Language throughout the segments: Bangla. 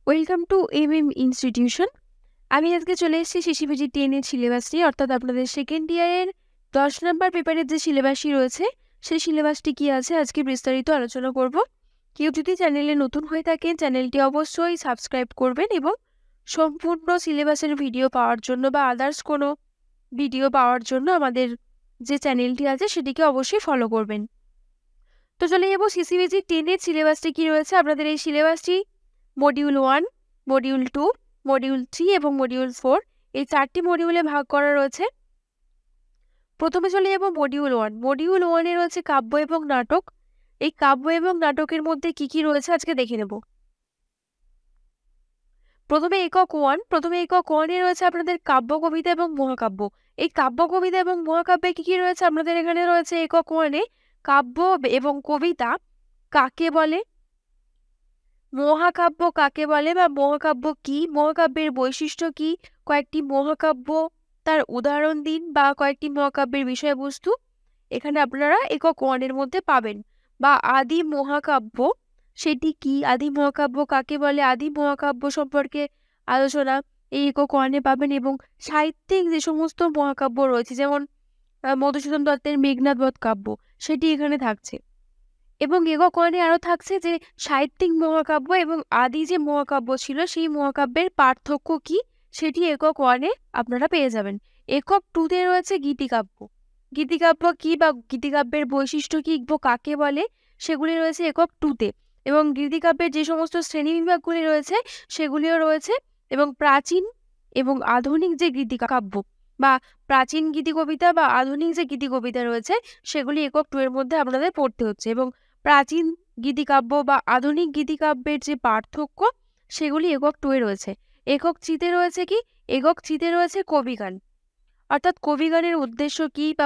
Welcome to institution. আমি আজকে চলে এসেছি সিসিপিজি 10 এর সিলেবাস নিয়ে, অর্থাৎ আপনাদের সেকেন্ড ইয়ারের 10 নম্বর পেপারের যে সিলেবাসটি রয়েছে সেই সিলেবাসটি কি আছে আজকে বিস্তারিত আলোচনা করব। কেউ যদি চ্যানেলে নতুন হয়ে থাকেন চ্যানেলটি অবশ্যই সাবস্ক্রাইব করবেন এবং সম্পূর্ণ সিলেবাসের ভিডিও পাওয়ার জন্য বা আদার্স কোনো ভিডিও পাওয়ার জন্য আমাদের যে চ্যানেলটি আছে সেটিকে অবশ্যই ফলো করবেন। তো চলে যাবো সিসিপিজি 10 এর সিলেবাসটি কি রয়েছে। আপনাদের এই সিলেবাসটি মডিউল 1, মডিউল 2, মডিউল 3 এবং মডিউল 4 এই 4টি মডিউলে ভাগ করা রয়েছে। প্রথমে চলে যাব মডিউল 1। মডিউল 1 এ রয়েছে কাব্য এবং নাটক। এই কাব্য এবং নাটকের মধ্যে কি কি রয়েছে আজকে দেখে নেব। প্রথমে একক 1 এ রয়েছে আপনাদের কাব্য, কবিতা এবং মহাকাব্য। এই কাব্য, কবিতা এবং মহাকাব্যে কি কি রয়েছে আপনাদের এখানে রয়েছে একক 1 এ কাব্য এবং কবিতা কাকে বলে, মহাকাব্য কাকে বলে বা মহাকাব্য কি, মহাকাব্যের বৈশিষ্ট্য কি, কয়েকটি মহাকাব্য তার উদাহরণ দিন বা কয়েকটি মহাকাব্যের বিষয়বস্তু এখানে আপনারা একক 1 এর মধ্যে পাবেন। বা আদি মহাকাব্য সেটি কি, আদি মহাকাব্য কাকে বলে, আদি মহাকাব্য সম্পর্কে আলোচনা এই একক 1 এ পাবেন। এবং সাহিত্যিক যে সমস্ত মহাকাব্য রয়েছে যেমন মধুসূদন দত্তের মেঘনাদ বধ কাব্য সেটি এখানে থাকছে। এবং একক 1 এ আরো থাকছে যে সাহিত্যিক মহাকাব্য এবং আদি যে মহাকাব্য ছিল সেই মহাকাব্যের পার্থক্য কি সেটি একক 1 এ আপনারা পেয়ে যাবেন। একক 2 তে রয়েছে গীতিকাব্য। গীতিকাব্য কি বা গীতিকাব্যের বৈশিষ্ট্য কি কাকে বলে সেগুলি রয়েছে একক 2 তে। এবং গীতিকাব্যের যে সমস্ত শ্রেণীবিভাগগুলি রয়েছে সেগুলিও রয়েছে। এবং প্রাচীন এবং আধুনিক যে গীতিকাব্য বা প্রাচীন গীতিকবিতা বা আধুনিক যে গীতিকবিতা রয়েছে সেগুলি একক 2 এর মধ্যে আপনাদের পড়তে হচ্ছে। এবং প্রাচীন গীতিকাব্য বা আধুনিক গীতিকাব্যের যে পার্থক্য সেগুলি একক 2 এ রয়েছে। একক 3 তে রয়েছে কি, একক 3 তে রয়েছে কবিগান, অর্থাৎ কবিগানের উদ্দেশ্য কি বা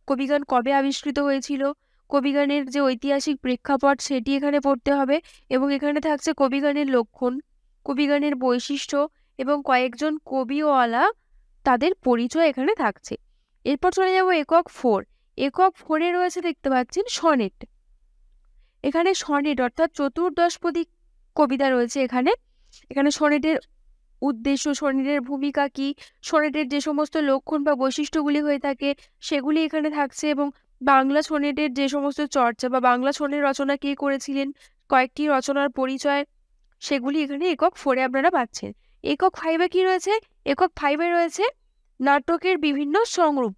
কবিগান কবে আবিষ্কৃত হয়েছিল, কবিগানের যে ঐতিহাসিক প্রেক্ষাপট সেটি এখানে পড়তে হবে। এবং এখানে থাকছে কবিগানের লক্ষণ, কবিগানের বৈশিষ্ট্য এবং কয়েকজন কবিওয়ালা তাদের পরিচয় এখানে থাকছে। এরপর চলে যাব একক 4। একক 4 এ রয়েছে দেখতে পাচ্ছেন সনেট। এখানে সনেট অর্থাৎ চতুর্দশপদী কবিতা রয়েছে। এখানে সনেটের উদ্দেশ্য, সনেটের ভূমিকা কি, সনেটের যে সমস্ত লক্ষণ বা বৈশিষ্ট্যগুলি হয়ে থাকে সেগুলি এখানে থাকছে। এবং বাংলা সনেটের যে সমস্ত চর্চা বা বাংলা সনেট রচনা কে করেছিলেন, কয়েকটি রচনার পরিচয় সেগুলি এখানে একক 4 এ আপনারা পাচ্ছেন। একক 5 এ কি রয়েছে, একক 5 এ রয়েছে নাটকের বিভিন্ন সংরূপ।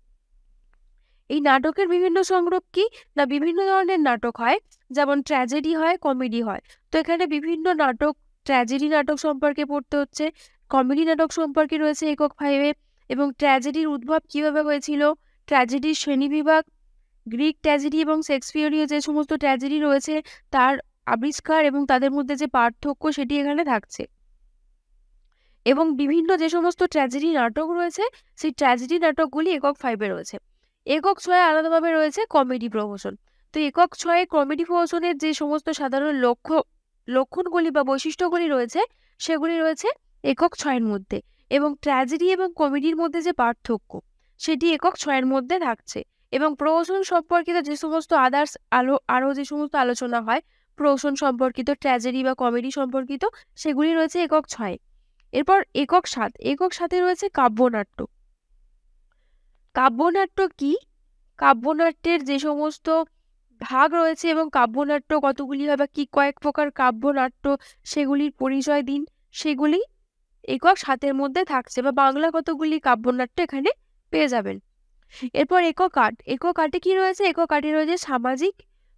এই নাটকের বিভিন্ন সংরূপ কি না, বিভিন্ন ধরনের নাটক হয়, যেমন ট্র্যাজেডি হয়, কমেডি হয়। তো এখানে বিভিন্ন নাটক, ট্র্যাজেডি নাটক সম্পর্কে পড়তে হচ্ছে, কমেডি নাটক সম্পর্কে রয়েছে একক 5 এ। এবং ট্র্যাজেডির উদ্ভব কিভাবে হয়েছিল, ট্র্যাজেডির শ্রেণীবিভাগ, গ্রিক ট্র্যাজেডি এবং শেক্সপিয়রীয় যে সমস্ত ট্র্যাজেডি রয়েছে তার আবিষ্কার এবং তাদের মধ্যে যে পার্থক্য সেটি এখানে থাকছে। এবং বিভিন্ন যে সমস্ত ট্র্যাজেডি নাটক রয়েছে সেই ট্র্যাজেডি নাটকগুলি একক 5 এ রয়েছে। একক 6 এ আলাদাভাবে রয়েছে কমেডি প্রহসন। তো একক 6 এ কমেডি প্রহসনের যে সমস্ত সাধারণ লক্ষণগুলি বা বৈশিষ্ট্যগুলি রয়েছে সেগুলি রয়েছে একক 6 এর মধ্যে। এবং ট্র্যাজেডি এবং কমেডির মধ্যে যে পার্থক্য সেটি একক 6 এর মধ্যে থাকছে। এবং প্রহসন সম্পর্কিত যে সমস্ত আদার্স আরও যে সমস্ত আলোচনা হয় প্রহসন সম্পর্কিত, ট্র্যাজেডি বা কমেডি সম্পর্কিত, সেগুলি রয়েছে একক 6 এ। এরপর একক 7। একক 7 এ রয়েছে কাব্যনাট্য। কাব্যনাট্য কি, কাব্যনাট্যের যে সমস্ত ভাগ রয়েছে এবং কাব্যনাট্য কতগুলি হয় বা কি কয়েক প্রকার কাব্যনাট্য সেগুলির পরিচয় দিন, সেগুলি একক 7 এর মধ্যে থাকছে বা বাংলা কতগুলি কাব্যনাট্য এখানে পেয়ে যাবেন। এরপর একক 8। একক 8 এ কি রয়েছে, একক 8 এ রয়েছে সামাজিক,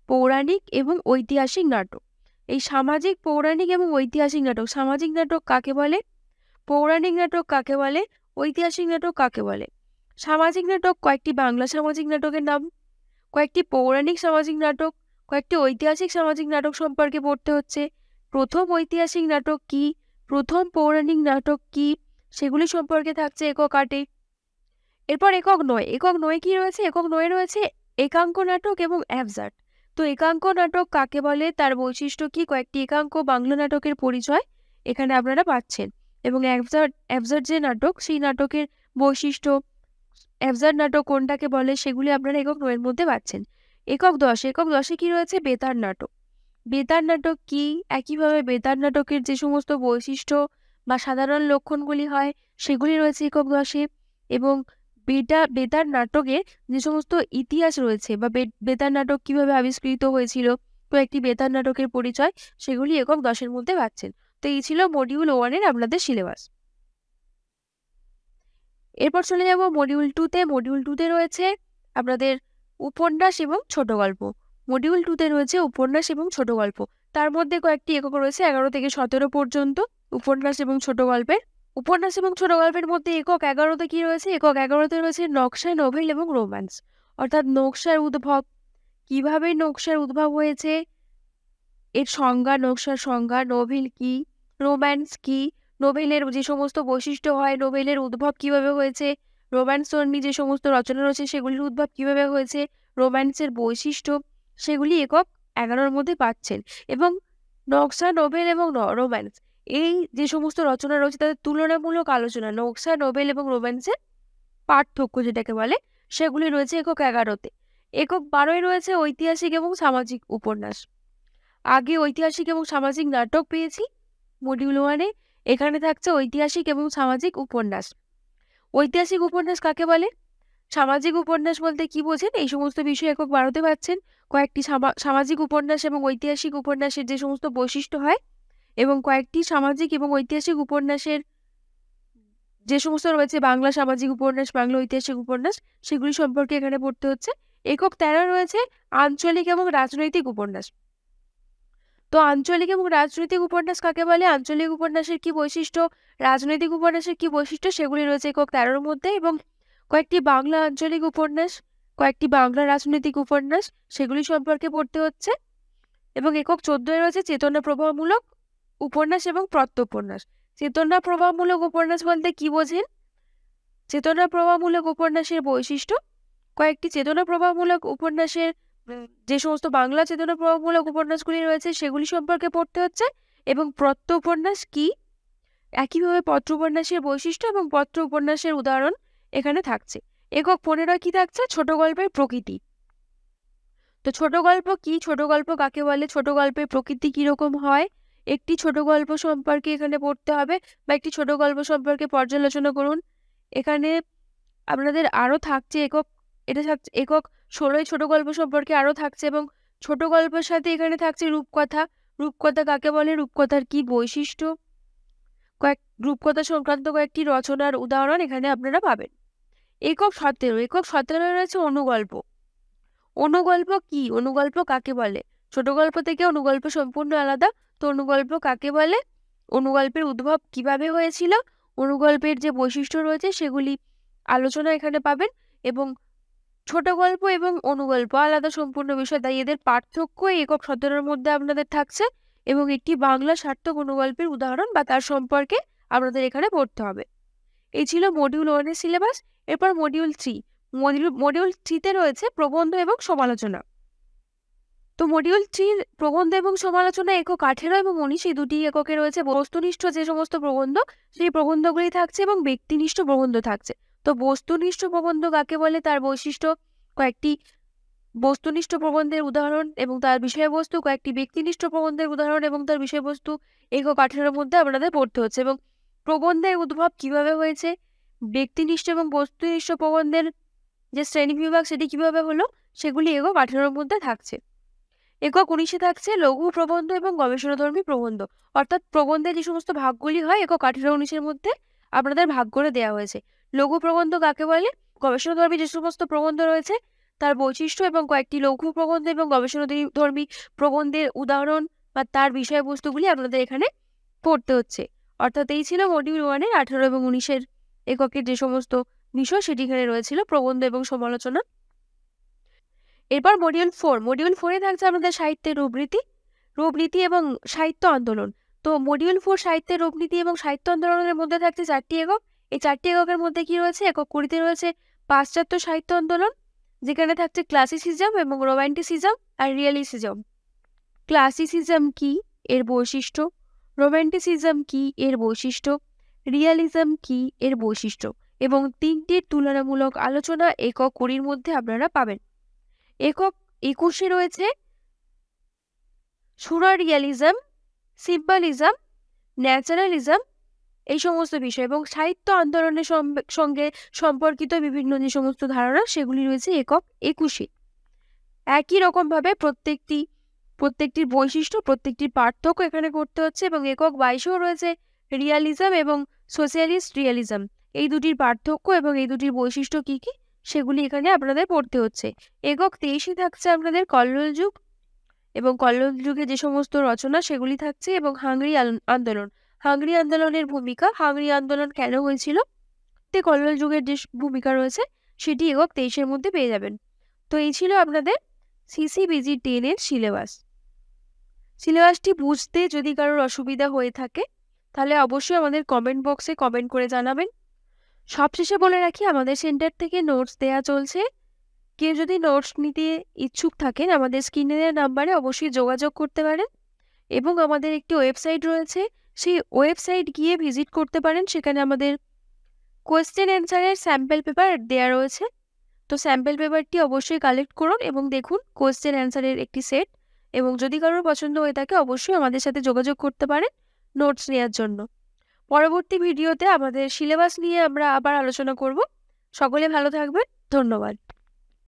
পৌরাণিক এবং ঐতিহাসিক নাটক। এই সামাজিক, পৌরাণিক এবং ঐতিহাসিক নাটক, সামাজিক নাটক কাকে বলে, পৌরাণিক নাটক কাকে বলে, ঐতিহাসিক নাটক কাকে বলে। সামাজিক নাটক কয়েকটি বাংলা সামাজিক নাটকের নাম, কয়েকটি পৌরাণিক সামাজিক নাটক, কয়েকটি ঐতিহাসিক সামাজিক নাটক সম্পর্কে পড়তে হচ্ছে। প্রথম ঐতিহাসিক নাটক কি, প্রথম পৌরাণিক নাটক কি, সেগুলি সম্পর্কে থাকছে একক 8 এ। এরপর একক 9। একক 9 কি রয়েছে, একক 9 রয়েছে একাঙ্ক নাটক এবং অ্যাবসার্ড। তো একাঙ্ক নাটক কাকে বলে, তার বৈশিষ্ট্য কি, কয়েকটি একাঙ্ক বাংলা নাটকের পরিচয় এখানে আপনারা পাচ্ছেন। এবং অ্যাবসার্ড যে নাটক সেই নাটকের বৈশিষ্ট্য, অ্যাবসার্ড নাটক কোনটাকে বলে সেগুলি আপনারা একক 9 এর মধ্যে পাচ্ছেন। একক 10। একক 10 এ কি রয়েছে, বেতার নাটক। বেতার নাটক কি, একইভাবে বেতার নাটকের যে সমস্ত বৈশিষ্ট্য বা সাধারণ লক্ষণগুলি হয় সেগুলি রয়েছে একক 10-এ। এবং বেতার নাটকের যে সমস্ত ইতিহাস রয়েছে বা বেতার নাটক কিভাবে আবিষ্কৃত হয়েছিল, কয়েকটি বেতার নাটকের পরিচয়, সেগুলি একক 10-এর মধ্যে পাচ্ছেন। তো এই ছিল মডিউল 1-এর আপনাদের সিলেবাস। এরপর চলে যাব মডিউল 2-তে। মডিউল 2-তে রয়েছে আপনাদের উপন্যাস এবং ছোট গল্প। মডিউল 2-তে রয়েছে উপন্যাস এবং ছোট গল্প। তার মধ্যে কয়েকটি একক রয়েছে 11 থেকে 17 পর্যন্ত উপন্যাস এবং ছোট গল্পের। উপন্যাস এবং ছোট গল্পের মধ্যে একক 11-তে কি রয়েছে? একক 11-তে রয়েছে নকশা, নভেল এবং রোম্যান্স। অর্থাৎ নকশার উদ্ভব, কিভাবে নকশার উদ্ভব হয়েছে, এর সংজ্ঞা, নকশার সংজ্ঞা, নভেল কি, রোম্যান্স কি, নোবেলের যে সমস্ত বৈশিষ্ট্য হয়, নোবেলের উদ্ভব কিভাবে হয়েছে, রোম্যান্সধর্মী যে সমস্ত রচনা রয়েছে সেগুলির উদ্ভব কিভাবে হয়েছে, রোম্যান্সের বৈশিষ্ট্য, সেগুলি একক 11-র মধ্যে পাচ্ছেন। এবং নকশা, নোবেল এবং রোম্যান্স, এই যে সমস্ত রচনা রয়েছে তাদের তুলনামূলক আলোচনা, নকশা, নোবেল এবং রোম্যান্সের পার্থক্য যেটাকে বলে, সেগুলি রয়েছে একক 11-তে। একক 12-এ রয়েছে ঐতিহাসিক এবং সামাজিক উপন্যাস। আগে ঐতিহাসিক এবং সামাজিক নাটক পেয়েছি মডিউল 1-এ, এখানে থাকছে ঐতিহাসিক এবং সামাজিক উপন্যাস। ঐতিহাসিক উপন্যাস কাকে বলে, সামাজিক উপন্যাস বলতে কি বোঝেন, এই সমস্ত বিষয় একক 12-তে পাচ্ছেন। কয়েকটি সামাজিক উপন্যাস এবং ঐতিহাসিক উপন্যাসের যে সমস্ত বৈশিষ্ট্য হয় এবং কয়েকটি সামাজিক এবং ঐতিহাসিক উপন্যাসের যে সমস্ত রয়েছে, বাংলা সামাজিক উপন্যাস, বাংলা ঐতিহাসিক উপন্যাস, সেগুলি সম্পর্কে এখানে পড়তে হচ্ছে। একক 13 রয়েছে আঞ্চলিক এবং রাজনৈতিক উপন্যাস। তো আঞ্চলিক এবং রাজনৈতিক উপন্যাস কাকে বলে, আঞ্চলিক উপন্যাসের কি বৈশিষ্ট্য, রাজনৈতিক উপন্যাসের কি বৈশিষ্ট্য, সেগুলি রয়েছে একক 13-র মধ্যে। এবং কয়েকটি বাংলা আঞ্চলিক উপন্যাস, কয়েকটি বাংলা রাজনৈতিক উপন্যাস, সেগুলি সম্পর্কে পড়তে হচ্ছে। এবং একক 14-এ রয়েছে চেতনা প্রবাহমূলক উপন্যাস এবং প্রত্যুপন্যাস। চেতনা প্রবাহমূলক উপন্যাস বলতে কি বোঝেন, চেতনা প্রবাহমূলক উপন্যাসের বৈশিষ্ট্য, কয়েকটি চেতনা প্রবাহমূলক উপন্যাসের যে সমস্ত বাংলা চেতনা প্রবাহমূলক উপন্যাসগুলি রয়েছে সেগুলি সম্পর্কে পড়তে হচ্ছে। এবং পত্র উপন্যাস কি, একইভাবে পত্র উপন্যাসের বৈশিষ্ট্য এবং পত্র উপন্যাসের উদাহরণ এখানে থাকছে। একক 15 কি থাকছে, ছোট গল্পের প্রকৃতি। তো ছোট গল্প কি, ছোট গল্প কাকে বলে, ছোট গল্পের প্রকৃতি কিরকম হয়, একটি ছোট গল্প সম্পর্কে এখানে পড়তে হবে বা একটি ছোট গল্প সম্পর্কে পর্যালোচনা করুন। এখানে আপনাদের আরও থাকছে এটা থাকছে একক 16 ছোট গল্প সম্পর্কে আরও থাকছে। এবং ছোট গল্পের সাথে এখানে থাকছে রূপকথা। রূপকথা কাকে বলে, রূপকথার কি বৈশিষ্ট্য, রূপকথা সংক্রান্ত কয়েকটি রচনার উদাহরণ এখানে আপনারা পাবেন। একক 17 রয়েছে অনুগল্প। অনুগল্প কি, অনুগল্প কাকে বলে, ছোট গল্প থেকে অনুগল্প সম্পূর্ণ আলাদা। তো অনুগল্প কাকে বলে, অনুগল্পের উদ্ভব কিভাবে হয়েছিল, অনুগল্পের যে বৈশিষ্ট্য রয়েছে সেগুলি আলোচনা এখানে পাবেন। এবং ছোট গল্প এবং অনুগল্প আলাদা সম্পূর্ণ বিষয়, তাই এদের পার্থক্য একক 17-র মধ্যে আপনাদের থাকছে। এবং একটি বাংলা সার্থক অনুগল্পের উদাহরণ বা তার সম্পর্কে আপনাদের এখানে পড়তে হবে। এই ছিল মডিউল 1-এর সিলেবাস। এরপর মডিউল 3। মডিউল 3-তে রয়েছে প্রবন্ধ এবং সমালোচনা। তো মডিউল 3 প্রবন্ধ এবং সমালোচনা একক 18 এবং 19, এই দুটি এককে রয়েছে বস্তুনিষ্ঠ যে সমস্ত প্রবন্ধ, সেই প্রবন্ধগুলি থাকছে এবং ব্যক্তিনিষ্ঠ প্রবন্ধ থাকছে। তো বস্তুনিষ্ঠ প্রবন্ধ কাকে বলে, তার বৈশিষ্ট্য, কয়েকটি বস্তুনিষ্ঠ প্রবন্ধের উদাহরণ এবং তার বিষয়বস্তু, কয়েকটি ব্যক্তিনিষ্ঠ প্রবন্ধের উদাহরণ এবং তার বিষয়বস্তু একক 18-র মধ্যে আপনাদের পড়তে হচ্ছে। এবং প্রবন্ধের উদ্ভব কিভাবে হয়েছে, ব্যক্তিনিষ্ঠ এবং বস্তুনিষ্ঠ প্রবন্ধের যে শ্রেণী বিভাগ সেটি কিভাবে হলো, সেগুলি একক 18-র মধ্যে থাকছে। একক 19-এ থাকছে লঘু প্রবন্ধ এবং গবেষণাধর্মী প্রবন্ধ। অর্থাৎ প্রবন্ধের যে সমস্ত ভাগগুলি হয় একক 18-19-এর মধ্যে আপনাদের ভাগ করে দেওয়া হয়েছে। লঘু প্রবন্ধ কাকে বলে, গবেষণাধর্মী যে সমস্ত প্রবন্ধ রয়েছে তার বৈশিষ্ট্য এবং কয়েকটি লঘু প্রবন্ধ এবং গবেষণাধর্মী প্রবন্ধের উদাহরণ বা তার বিষয়বস্তুগুলি আপনাদের এখানে পড়তে হচ্ছে। অর্থাৎ এই ছিল মডিউল 1-এর 18 এবং 19-এর এককের যে সমস্ত বিষয় সেটি এখানে রয়েছিল, প্রবন্ধ এবং সমালোচনা। এরপর মডিউল 4। মডিউল 4-এ থাকছে আমাদের সাহিত্যের রূপনীতি এবং সাহিত্য আন্দোলন। তো মডিউল 4 সাহিত্যের রূপনীতি এবং সাহিত্য আন্দোলনের মধ্যে থাকছে 4টি একক। এই 4টি এককের মধ্যে কি রয়েছে, একক 20-তে রয়েছে পাশ্চাত্য সাহিত্য আন্দোলন, যেখানে থাকছে ক্লাসিসিজম এবং রোম্যান্টিসিজম আর রিয়েলিসিজম। ক্লাসিসিজম কি, এর বৈশিষ্ট্য, রোম্যান্টিসিজম কি, এর বৈশিষ্ট্য, রিয়ালিজম কি, এর বৈশিষ্ট্য, এবং 3টির তুলনামূলক আলোচনা একক 20-র মধ্যে আপনারা পাবেন। একক 21-এ রয়েছে সুরারিয়ালিজম, সিম্বলিজম, ন্যাচারালিজম, এই সমস্ত বিষয় এবং সাহিত্য আন্দোলনের সঙ্গে সম্পর্কিত বিভিন্ন যে সমস্ত ধারণা সেগুলি রয়েছে একক 21। একই রকমভাবে প্রত্যেকটির বৈশিষ্ট্য, প্রত্যেকটির পার্থক্য এখানে করতে হচ্ছে এবং একক 22-এও রয়েছে রিয়ালিজম এবং সোশ্যালিস্ট রিয়ালিজম, এই দুটির পার্থক্য এবং এই দুটির বৈশিষ্ট্য কি কি সেগুলি এখানে আপনাদের পড়তে হচ্ছে। একক 23-এ থাকছে আপনাদের কল্লোল যুগ এবং কল্লোল যুগে যে সমস্ত রচনা সেগুলি থাকছে এবং হাংরি আন্দোলন, হাংরি আন্দোলনের ভূমিকা, হাংরি আন্দোলন কেন হয়েছিল, তে কল্লোল যুগের যে ভূমিকা রয়েছে সেটি একক 23-এর মধ্যে পেয়ে যাবেন। তো এই ছিল আপনাদের CCBG 10-এর সিলেবাসটি বুঝতে যদি কারোর অসুবিধা হয়ে থাকে তাহলে অবশ্যই আমাদের কমেন্ট বক্সে কমেন্ট করে জানাবেন। সবশেষে বলে রাখি, আমাদের সেন্টার থেকে নোটস দেয়া চলছে। কেউ যদি নোটস নিতে ইচ্ছুক থাকেন আমাদের স্ক্রিনে দেওয়া নাম্বারে অবশ্যই যোগাযোগ করতে পারেন এবং আমাদের একটি ওয়েবসাইট রয়েছে, সেই ওয়েবসাইট গিয়ে ভিজিট করতে পারেন। সেখানে আমাদের কোয়েশ্চেন অ্যান্সারের স্যাম্পল পেপার দেওয়া রয়েছে, তো স্যাম্পল পেপারটি অবশ্যই কালেক্ট করুন এবং দেখুন কোয়েশ্চেন অ্যান্সারের একটি সেট, এবং যদি কারোর পছন্দ হয়ে থাকে অবশ্যই আমাদের সাথে যোগাযোগ করতে পারেন নোটস নেওয়ার জন্য। পরবর্তী ভিডিওতে আমাদের সিলেবাস নিয়ে আমরা আবার আলোচনা করব। সকলে ভালো থাকবেন, ধন্যবাদ।